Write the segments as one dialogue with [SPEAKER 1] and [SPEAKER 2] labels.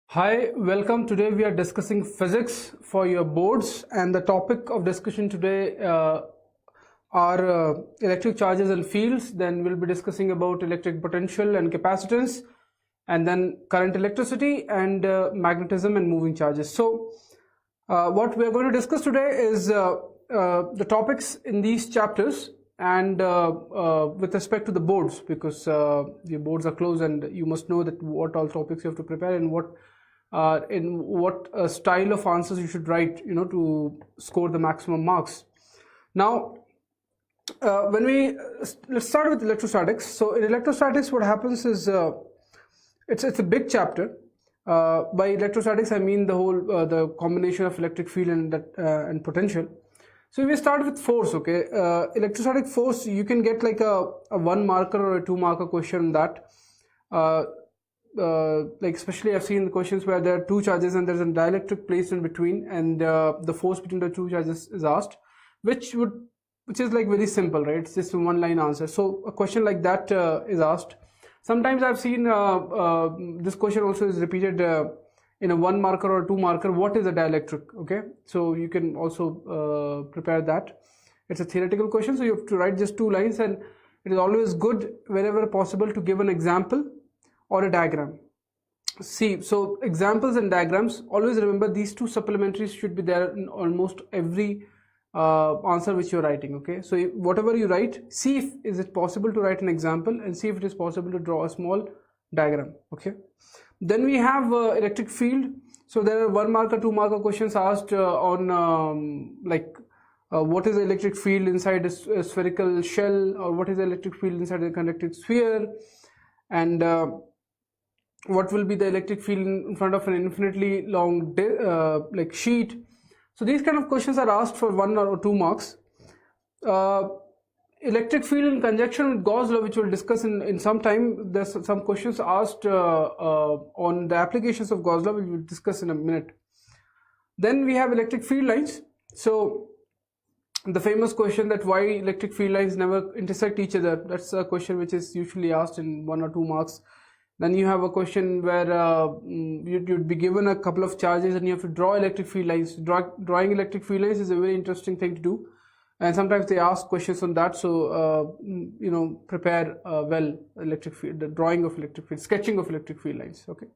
[SPEAKER 1] Hi, welcome. Today we are discussing physics for your boards, and the topic of discussion today are electric charges and fields. Then we'll be discussing about electric potential and capacitance, and then current electricity and magnetism and moving charges. So, what we are going to discuss today is the topics in these chapters and with respect to the boards, because your boards are closed and you must know that what all topics you have to prepare and what style of answers you should write, to score the maximum marks. Now, let's start with electrostatics. So in electrostatics, what happens is it's a big chapter. By electrostatics, I mean the whole the combination of electric field and potential. So we start with force. Okay, electrostatic force, you can get like a 1 marker or a 2 marker question on that. Like especially I've seen the questions where there are two charges and there's a dielectric placed in between, and the force between the two charges is asked, which is like very simple, right? It's just a one line answer. So a question like that is asked. Sometimes I've seen this question also is repeated in a 1 marker or 2 marker. What is a dielectric? Okay, so you can also prepare that. It's a theoretical question, so you have to write just 2 lines, and it is always good whenever possible to give an example or a diagram. See, so examples and diagrams, always remember these two supplementaries should be there in almost every answer which you're writing. Okay, so whatever you write, see if is it possible to write an example and see if it is possible to draw a small diagram. Okay, then we have electric field. So there are 1 marker 2 marker questions asked on what is the electric field inside a spherical shell, or what is the electric field inside a conducting sphere, and what will be the electric field in front of an infinitely long like sheet. So these kind of questions are asked for 1 or 2 marks. Electric field in conjunction with Gauss law, which we'll discuss in some time. There's some questions asked on the applications of Gauss law, which we'll discuss in a minute. Then we have electric field lines. So the famous question that why electric field lines never intersect each other, that's a question which is usually asked in 1 or 2 marks. Then you have a question where you'd be given a couple of charges and you have to draw electric field lines. Drawing electric field lines is a very interesting thing to do, and sometimes they ask questions on that. So prepare well electric field, the drawing of electric field, sketching of electric field lines. Okay.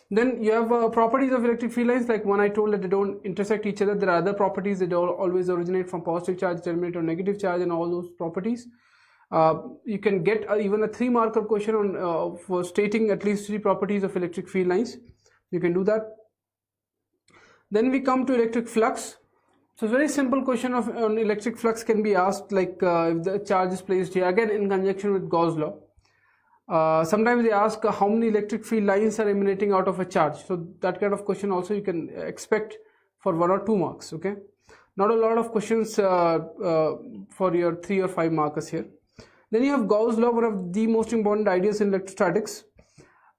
[SPEAKER 1] Then you have properties of electric field lines, like one I told that they don't intersect each other. There are other properties that always originate from positive charge, terminate on negative charge, and all those properties. You can get even a 3 marker question on for stating at least 3 properties of electric field lines. You can do that. Then we come to electric flux. So very simple question on electric flux can be asked, like if the charge is placed here, again in conjunction with Gauss law. Sometimes they ask how many electric field lines are emanating out of a charge. So that kind of question also you can expect for 1 or 2 marks. Okay, not a lot of questions for your 3 or 5 markers here. Then you have Gauss law, one of the most important ideas in electrostatics.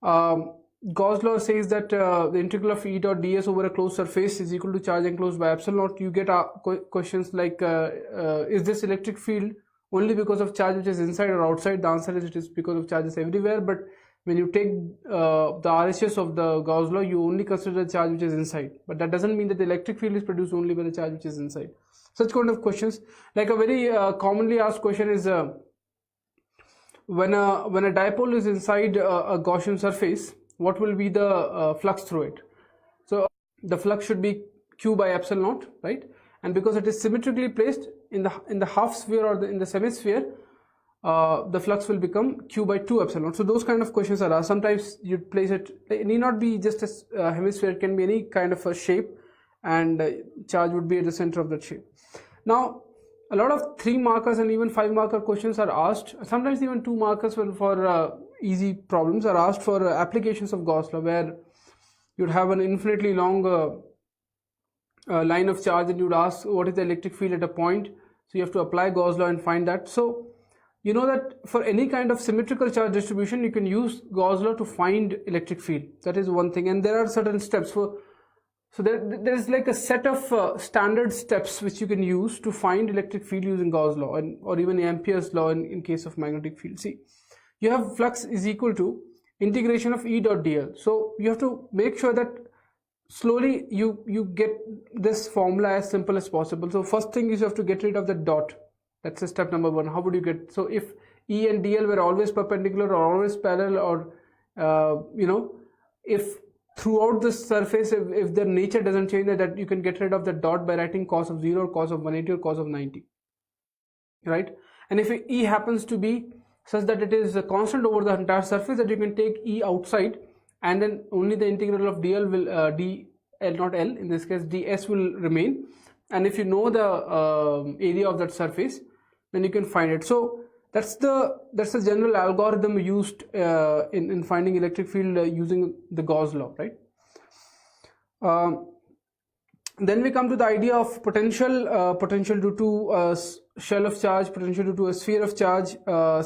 [SPEAKER 1] Gauss law says that the integral of E dot ds over a closed surface is equal to charge enclosed by epsilon naught. You get questions like is this electric field only because of charge which is inside or outside? The answer is it is because of charges everywhere, but when you take the RHS of the Gauss law, you only consider the charge which is inside, but that doesn't mean that the electric field is produced only by the charge which is inside. Such kind of questions, like a very commonly asked question is when a dipole is inside a Gaussian surface, what will be the flux through it? So the flux should be Q by epsilon naught, right? And because it is symmetrically placed in the half sphere or in the semisphere, the flux will become Q by 2 epsilon. So those kind of questions are asked. Sometimes you place it need not be just a hemisphere, it can be any kind of a shape, and charge would be at the center of that shape. Now a lot of 3 markers and even 5 marker questions are asked. Sometimes even 2 markers for easy problems are asked for applications of Gauss law, where you'd have an infinitely long line of charge and you'd ask what is the electric field at a point. So you have to apply Gauss law and find that. So you know that for any kind of symmetrical charge distribution, you can use Gauss law to find electric field. That is one thing, and there are certain steps for. So there's like a set of standard steps which you can use to find electric field using Gauss law or even Ampere's law in case of magnetic field. See, you have flux is equal to integration of E dot dl. So you have to make sure that slowly you get this formula as simple as possible. So first thing is you have to get rid of the dot. That's a step number one. How would you get? So if E and dl were always perpendicular or always parallel, or if throughout the surface, if the nature doesn't change, that you can get rid of the dot by writing cos of 0 or cos of 180 or cos of 90, right? And if E happens to be such that it is a constant over the entire surface, that you can take E outside, and then only the integral of dl will dl, not L, in this case ds will remain. And if you know the area of that surface, then you can find it. So that's the general algorithm used in finding electric field using the Gauss law, right? Then we come to the idea of potential due to a shell of charge, potential due to a sphere of charge.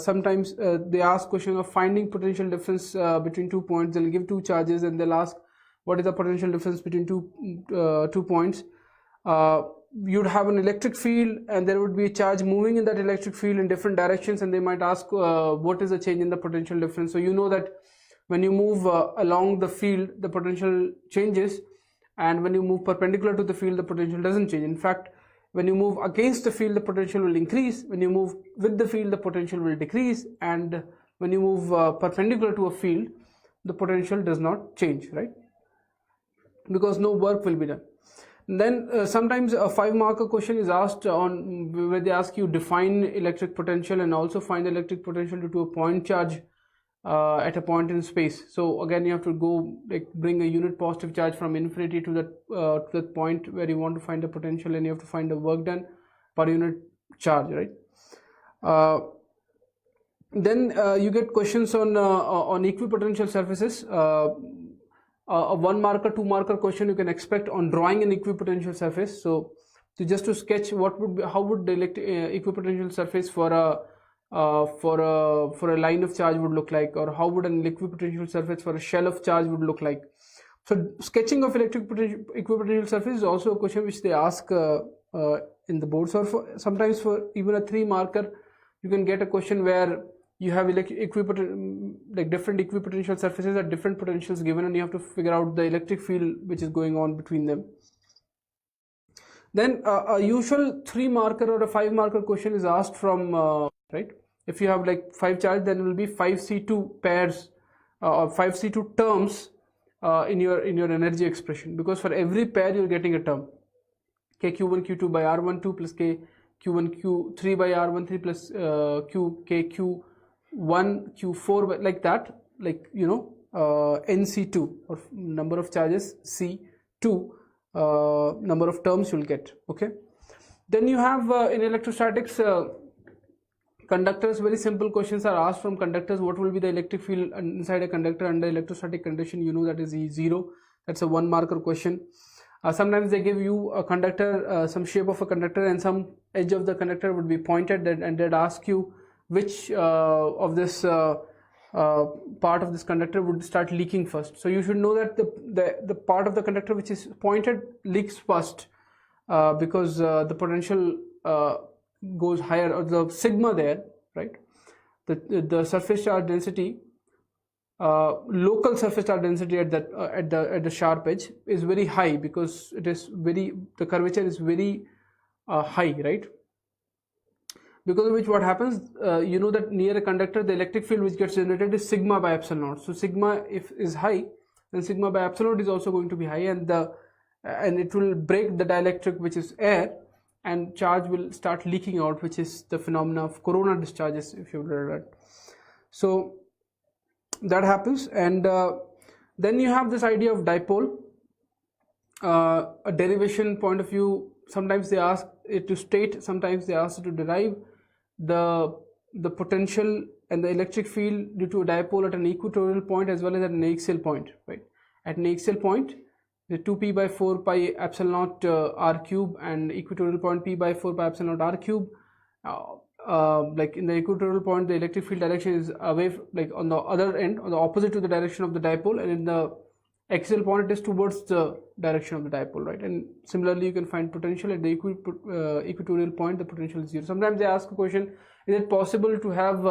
[SPEAKER 1] Sometimes they ask question of finding potential difference between 2 points. They'll give 2 charges and they'll ask what is the potential difference between two points. You'd have an electric field and there would be a charge moving in that electric field in different directions, and they might ask what is the change in the potential difference. So you know that when you move along the field, the potential changes, and when you move perpendicular to the field, the potential doesn't change. In fact, when you move against the field, the potential will increase. When you move with the field, the potential will decrease. And when you move perpendicular to a field, the potential does not change, right? Because no work will be done. And then sometimes a 5-marker question is asked on where they ask you define electric potential and also find the electric potential due to a point charge at a point in space. So again, you have to go bring a unit positive charge from infinity to that point where you want to find the potential, and you have to find the work done per unit charge, right? Then you get questions on equipotential surfaces. A 1-marker, 2-marker question you can expect on drawing an equipotential surface. So just to sketch how would the equipotential surface for a line of charge would look like, or how would an equipotential surface for a shell of charge would look like. So sketching of equipotential surface is also a question which they ask in the boards, or sometimes for even a 3-marker you can get a question where you have different equipotential surfaces at different potentials given, and you have to figure out the electric field which is going on between them. Then a usual 3-marker or a 5-marker question is asked from right. If you have 5 charge, then it will be 5 C2 pairs or 5 C2 terms in your energy expression, because for every pair you're getting a term, kq1 q2 by r12 plus k q1 q3 by r13 plus q k q1 q4 by, like that, nc2 or number of charges, c2 number of terms you'll get. Okay, then you have in electrostatics conductors. Very simple questions are asked from conductors. What will be the electric field inside a conductor under electrostatic condition? You know that is E0. That's a 1-marker question. Sometimes they give you a conductor, some shape of a conductor, and some edge of the conductor would be pointed, and they'd ask you which of this part of this conductor would start leaking first. So you should know that the part of the conductor which is pointed leaks first, because the potential goes higher, or the sigma there, right? The surface charge density, local surface charge density at the sharp edge is very high, because the curvature is very high, right? Because of which what happens, you know that near a conductor the electric field which gets generated is sigma by epsilon naught. So sigma if is high, then sigma by epsilon naught is also going to be high, and it will break the dielectric, which is air, and charge will start leaking out, which is the phenomena of corona discharges, if you've read that. So that happens. And then you have this idea of dipole. A derivation point of view, sometimes they ask it to state, sometimes they ask it to derive the potential and the electric field due to a dipole at an equatorial point as well as at an axial point, right? At an axial point, the 2p by 4 pi epsilon naught r cube, and equatorial point p by 4 pi epsilon naught r cube. Like in the equatorial point, the electric field direction is away, on the other end, on the opposite to the direction of the dipole, and in the axial point it is towards the direction of the dipole, right? And similarly, you can find potential at the equatorial point. The potential is 0. Sometimes they ask a question: is it possible to have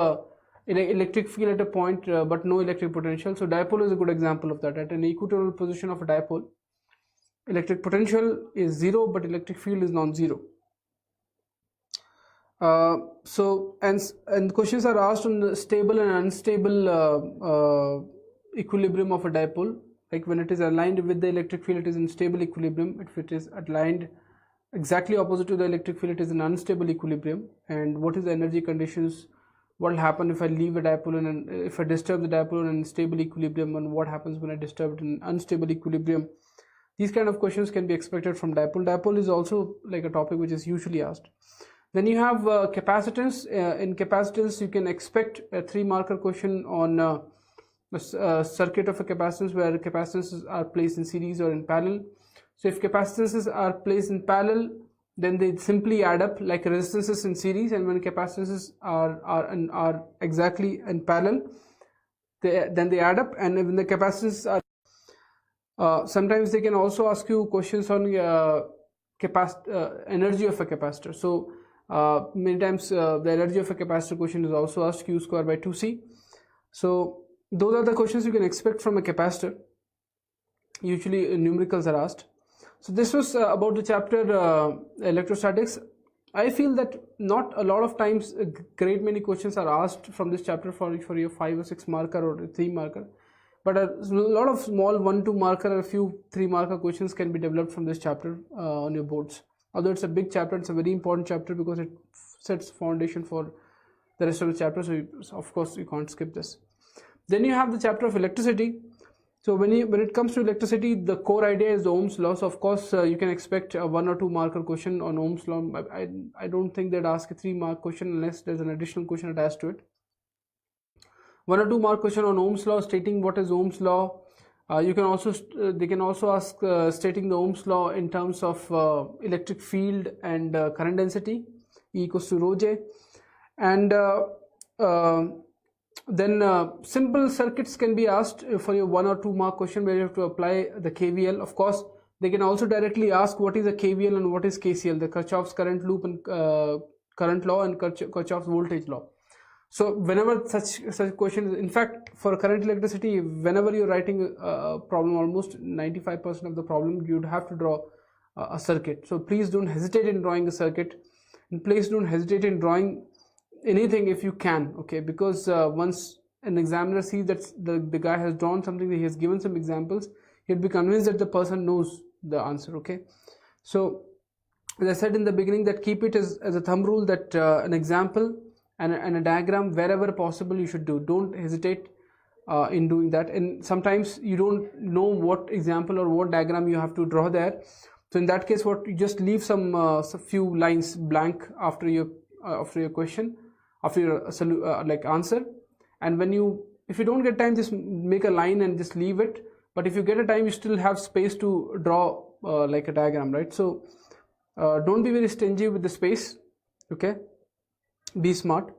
[SPEAKER 1] electric field at a point but no electric potential. So dipole is a good example of that. At an equatorial position of a dipole, electric potential is 0 but electric field is non-zero. So and questions are asked on the stable and unstable equilibrium of a dipole. Like when it is aligned with the electric field, it is in stable equilibrium. If it is aligned exactly opposite to the electric field, it is in unstable equilibrium. And what is the energy conditions? What will happen if I leave a dipole and if I disturb the dipole in stable equilibrium, and what happens when I disturb it in unstable equilibrium? These kind of questions can be expected from dipole. Dipole is also like a topic which is usually asked. Then you have capacitance. In capacitance, you can expect a 3-marker question on a circuit of a capacitance where capacitances are placed in series or in parallel. So if capacitances are placed in parallel, then they simply add up like resistances in series, and when capacitances are exactly in parallel, then they add up. And when the capacitances are sometimes they can also ask you questions on energy of a capacitor. So many times the energy of a capacitor question is also asked, Q square by 2C. So those are the questions you can expect from a capacitor. Usually numericals are asked. So this was about the chapter electrostatics. I feel that not a lot of times a great many questions are asked from this chapter for your 5 or 6 marker or 3 marker, but a lot of small 1-2 marker or a few 3 marker questions can be developed from this chapter on your boards. Although it's a big chapter, it's a very important chapter because it sets foundation for the rest of the chapter. So of course you can't skip this. Then you have the chapter of electricity. So when it comes to electricity, the core idea is the Ohm's law. So of course you can expect a 1 or 2 marker question on Ohm's law. I don't think they'd ask a 3-mark question unless there's an additional question attached to it. 1 or 2 mark question on Ohm's law, stating what is Ohm's law. They can also ask stating the Ohm's law in terms of electric field and current density, E equals to rho J. And then simple circuits can be asked for your 1 or 2 mark question where you have to apply the KVL. Of course, they can also directly ask what is a KVL and what is KCL, the Kirchhoff's current loop and current law and Kirchhoff's voltage law. So whenever such questions, in fact, for current electricity, whenever you're writing a problem, almost 95% of the problem, you'd have to draw a circuit. So please don't hesitate in drawing a circuit, and please don't hesitate in drawing anything if you can, okay? Because once an examiner sees that the guy has drawn something, he has given some examples, he'd be convinced that the person knows the answer, okay? So as I said in the beginning, that keep it as a thumb rule that an example and a diagram, wherever possible, you should do. Don't hesitate in doing that. And sometimes you don't know what example or what diagram you have to draw there. So in that case, what you just leave some few lines blank after your question, after your like answer. And if you don't get time, just make a line and just leave it. But if you get a time, you still have space to draw like a diagram, right? So don't be very stingy with the space, okay? Be smart.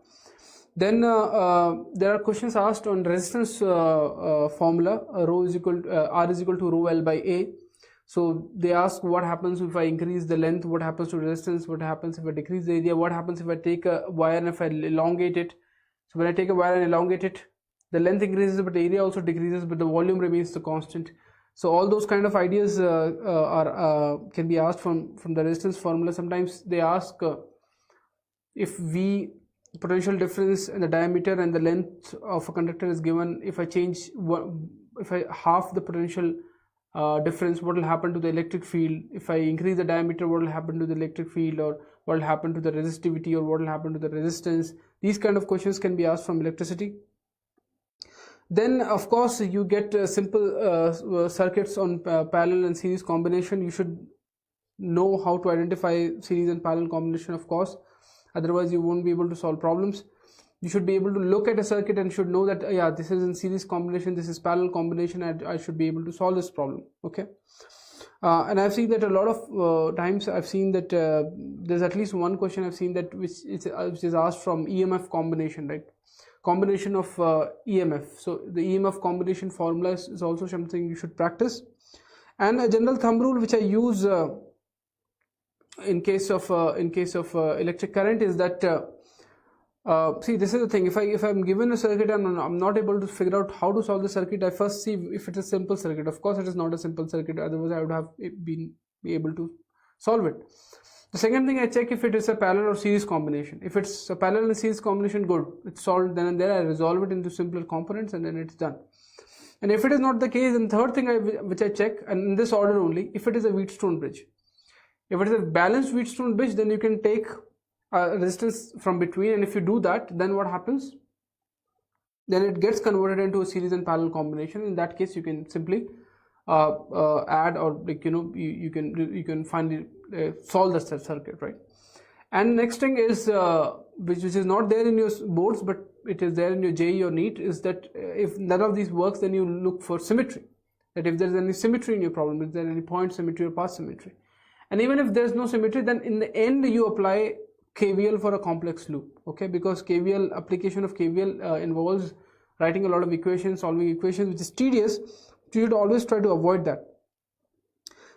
[SPEAKER 1] Then there are questions asked on resistance formula. R is equal to rho L by A. So they ask what happens if I increase the length, what happens to resistance, what happens if I decrease the area, what happens if I take a wire and if I elongate it. So when I take a wire and elongate it, the length increases but the area also decreases, but the volume remains the constant. So all those kind of ideas can be asked from the resistance formula. Sometimes they ask if V potential difference in the diameter and the length of a conductor is given, if I half the potential difference, what will happen to the electric field? If I increase the diameter, what will happen to the electric field, or what will happen to the resistivity, or what will happen to the resistance? These kind of questions can be asked from electricity. Then of course you get simple circuits on parallel and series combination. You should know how to identify series and parallel combination, of course, otherwise you won't be able to solve problems. You should be able to look at a circuit and should know that yeah, this is in series combination, this is parallel combination, and I should be able to solve this problem, okay? And I've seen that a lot of times I've seen that there's at least one question I've seen that which is asked from EMF combination, right? Combination of EMF. So the EMF combination formula is also something you should practice. And a general thumb rule which I use in case of electric current is that See, this is the thing. If I'm given a circuit and I'm not able to figure out how to solve the circuit, I first see if it is a simple circuit. Of course, it is not a simple circuit. Otherwise, I would have be able to solve it. The second thing, I check if it is a parallel or series combination. If it's a parallel and series combination, good. It's solved then and there. I resolve it into simpler components and then it's done. And if it is not the case, then third thing which I check, and in this order only, if it is a Wheatstone bridge. If it is a balanced Wheatstone bridge, then you can take resistance from between, and if you do that, then what happens? Then it gets converted into a series and parallel combination. In that case, you can simply add, or like you can finally solve the circuit, right? And next thing is which is not there in your boards, but it is there in your JEE or NEET, is that if none of these works, then you look for symmetry. That if there is any symmetry in your problem, is there any point symmetry or path symmetry? And even if there is no symmetry, then in the end you apply KVL for a complex loop, okay? Because KVL, application of KVL involves writing a lot of equations, solving equations, which is tedious. So you should always try to avoid that.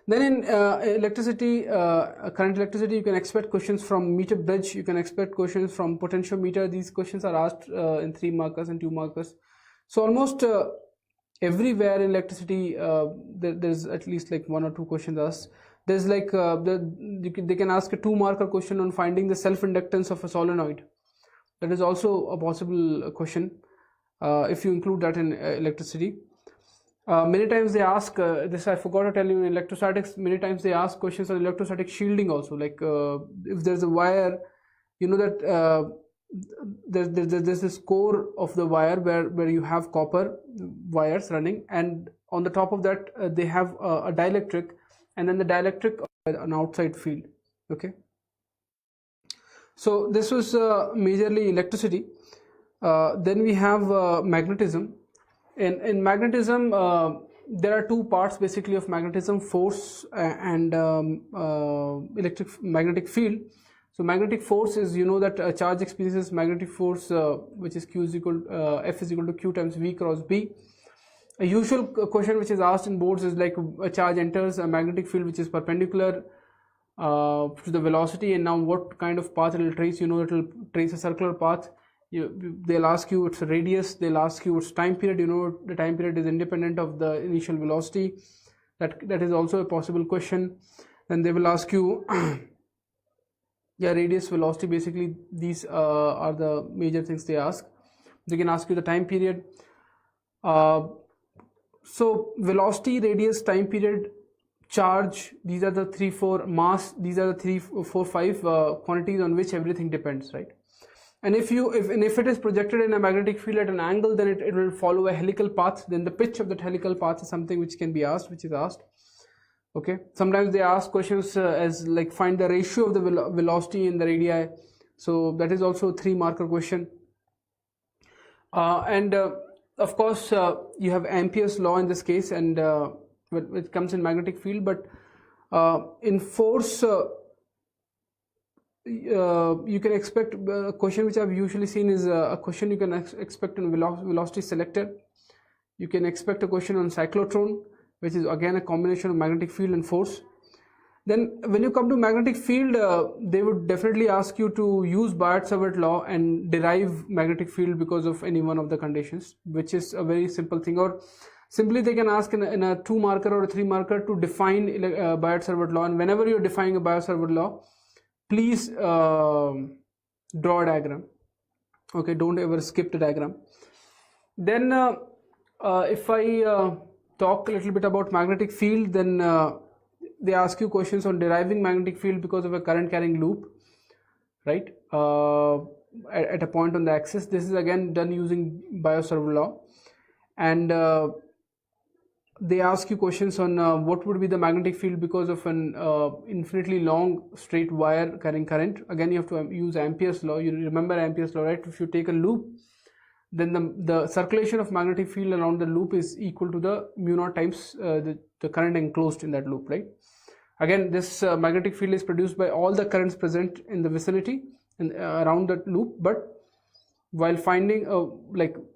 [SPEAKER 1] Then in electricity, current electricity, you can expect questions from meter bridge. You can expect questions from potentiometer. These questions are asked in 3 markers and 2 markers. So almost everywhere in electricity, there's at least like 1 or 2 questions asked. There's like they can ask a 2-marker question on finding the self-inductance of a solenoid. That is also a possible question if you include that in electricity. Many times they ask this, I forgot to tell you, in electrostatics, many times they ask questions on electrostatic shielding also, like if there's a wire, you know that there's this core of the wire where you have copper wires running, and on the top of that they have a dielectric, and then the dielectric an outside field, okay? So this was majorly electricity. Then we have magnetism. In magnetism, there are 2 parts basically of magnetism: force and magnetic field. So magnetic force is, you know, that a charge experiences magnetic force which is F is equal to Q times V cross B. A usual question which is asked in boards is like, a charge enters a magnetic field which is perpendicular to the velocity, and now what kind of path it will trace? You know, it will trace a circular path. They'll ask you its radius, they'll ask you its time period. You know, the time period is independent of the initial velocity. That is also a possible question. Then they will ask you radius, velocity, basically these are the major things they ask. They can ask you the time period. So velocity, radius, time period, charge, these are the 3, 4, mass, these are the 3, 4, 5 quantities on which everything depends, right? And if it is projected in a magnetic field at an angle, then it will follow a helical path. Then the pitch of that helical path is something which can be asked, which is asked. Okay. Sometimes they ask questions as like, find the ratio of the velocity in the radii. So that is also a 3-marker question. And of course, you have Ampere's law in this case, and it comes in magnetic field. But in force, you can expect a question which I've usually seen is a question you can expect on velocity selector. You can expect a question on cyclotron, which is again a combination of magnetic field and force. Then when you come to magnetic field, they would definitely ask you to use Biot-Savart law and derive magnetic field because of any one of the conditions, which is a very simple thing. Or simply they can ask in a 2-marker or a 3-marker to define Biot-Savart law, and whenever you're defining a Biot-Savart law, please draw a diagram. Okay, don't ever skip the diagram. Then if I talk a little bit about magnetic field, then they ask you questions on deriving magnetic field because of a current carrying loop, right, at a point on the axis. This is again done using Biot-Savart law. And they ask you questions on what would be the magnetic field because of an infinitely long straight wire carrying current. Again, you have to use Ampere's law. You remember Ampere's law, right? If you take a loop, then the circulation of magnetic field around the loop is equal to the mu naught times the current enclosed in that loop, right? Again, this magnetic field is produced by all the currents present in the vicinity and around that loop, but while finding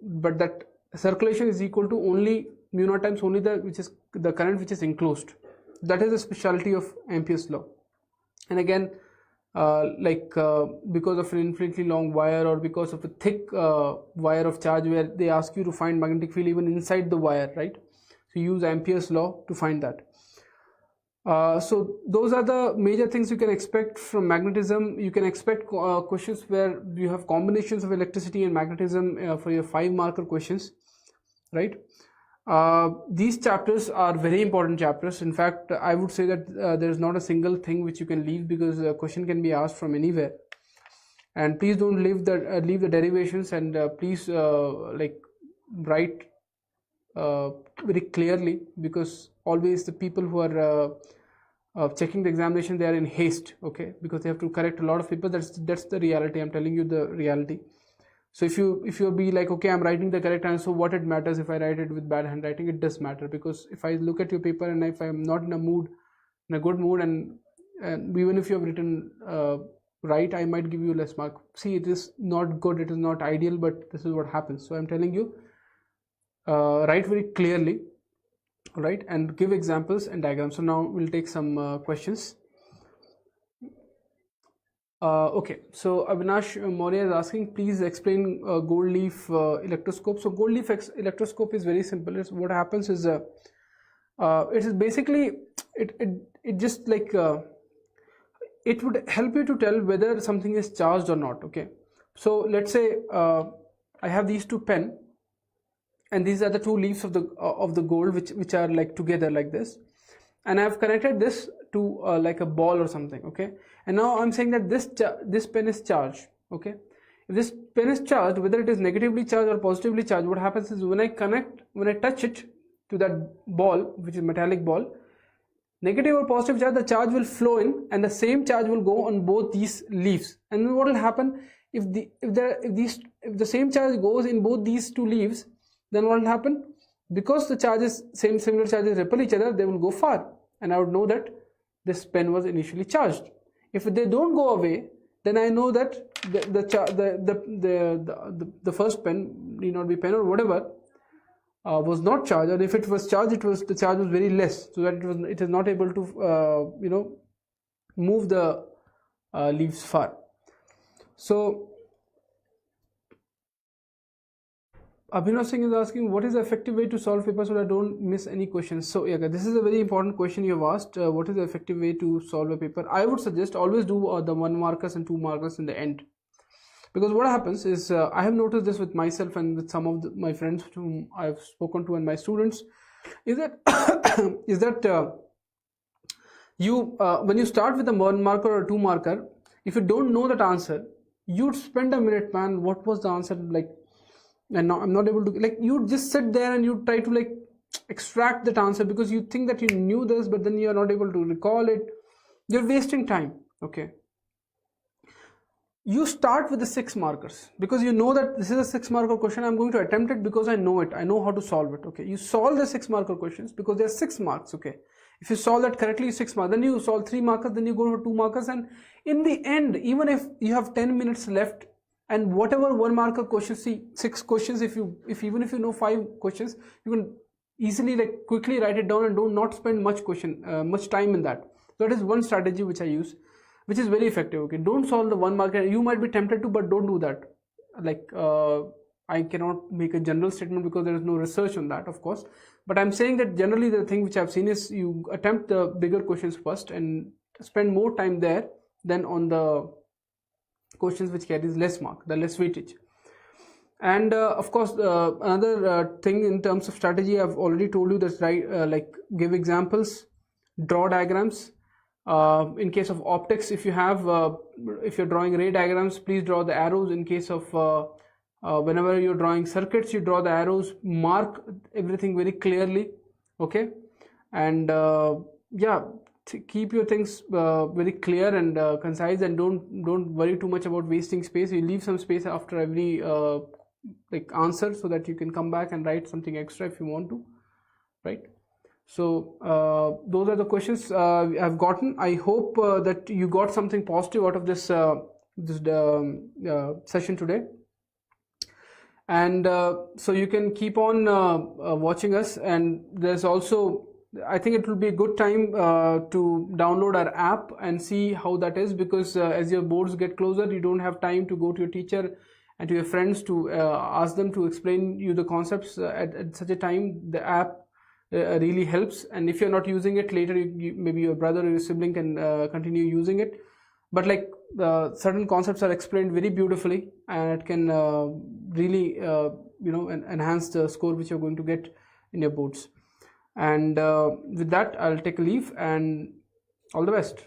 [SPEAKER 1] but that circulation is equal to only mu naught times only the current which is enclosed. That is the specialty of Ampere's law. And again, because of an infinitely long wire or because of a thick wire of charge, where they ask you to find magnetic field even inside the wire, right? So you use Ampere's law to find that. So those are the major things you can expect from magnetism. You can expect questions where you have combinations of electricity and magnetism for your 5-marker questions, right? These chapters are very important chapters. In fact, I would say that there is not a single thing which you can leave, because a question can be asked from anywhere. And please don't leave the derivations, and please write very clearly, because always the people who are checking the examination, they are in haste, okay, because they have to correct a lot of people. That's the reality. I'm telling you the reality. So if you be like, okay, I'm writing the correct answer, so what it matters if I write it with bad handwriting? It does matter, because if I look at your paper and if I'm not in a good mood, and even if you have written right, I might give you less mark. See, it is not good, it is not ideal, but this is what happens. So I'm telling you, write very clearly, right, and give examples and diagrams. So now we'll take some questions. Okay, so Avinash Maurya is asking, please explain gold leaf electroscope. So gold leaf electroscope is very simple. What happens is it is basically it just like it would help you to tell whether something is charged or not. Okay, so let's say I have these two pens, and these are the two leaves of the gold which are like together like this, and I have connected this to like a ball or something. Okay, and now I'm saying that this pen is charged. Okay, if this pen is charged, whether it is negatively charged or positively charged, what happens is when I touch it to that ball, which is metallic ball, negative or positive charge, the charge will flow in, and the same charge will go on both these leaves. And then what will happen if the same charge goes in both these two leaves? Then what will happen? Because the charges, similar charges repel each other, they will go far, and I would know that this pen was initially charged. If they don't go away, then I know that the first pen, need not be pen or whatever, was not charged. Or if it was charged, the charge was very less, so that it is not able to move the leaves far. So Abhinav Singh is asking, what is the effective way to solve paper so that I don't miss any questions? So yeah, this is a very important question you have asked. What is the effective way to solve a paper? I would suggest always do the 1 markers and 2 markers in the end, because what happens is I have noticed this with myself and with some of my friends whom I have spoken to and my students, is that when you start with a 1 marker or 2 marker, if you don't know that answer, you'd spend a minute, man, what was the answer, like, and now I'm not able to, like, you just sit there and you try to like extract that answer because you think that you knew this, but then you are not able to recall it. You're wasting time. Okay, you start with the 6 markers because you know that this is a 6 marker question. I'm going to attempt it because I know it, I know how to solve it. Okay, you solve the 6 marker questions because there are 6 marks. Okay, if you solve that correctly, 6 marks, then you solve 3 markers, then you go for 2 markers, and in the end, even if you have 10 minutes left, and whatever 1 marker questions, see 6 questions, even if you know 5 questions, you can easily like quickly write it down and do not spend much time in that. So that is one strategy which I use, which is very effective. Okay, don't solve the 1 marker. You might be tempted to, but don't do that. Like I cannot make a general statement because there is no research on that, of course, but I'm saying that generally the thing which I've seen is you attempt the bigger questions first and spend more time there than on the questions which carries less mark, the less weightage. And of course, another thing in terms of strategy, I've already told you that, right, like give examples, draw diagrams. In case of optics, if you're drawing ray diagrams, please draw the arrows. In case of whenever you're drawing circuits, you draw the arrows, mark everything very clearly. Okay, and yeah, keep your things very clear and concise, and don't worry too much about wasting space. You leave some space after every like answer so that you can come back and write something extra if you want to, right? So those are the questions I've gotten. I hope that you got something positive out of this session today, and so you can keep on watching us. And there's also I think it will be a good time to download our app and see how that is, because as your boards get closer, you don't have time to go to your teacher and to your friends to ask them to explain you the concepts at such a time. The app really helps, and if you're not using it later, maybe your brother or your sibling can continue using it. But like certain concepts are explained very beautifully, and it can really enhance the score which you're going to get in your boards. And with that, I'll take a leave, and all the best.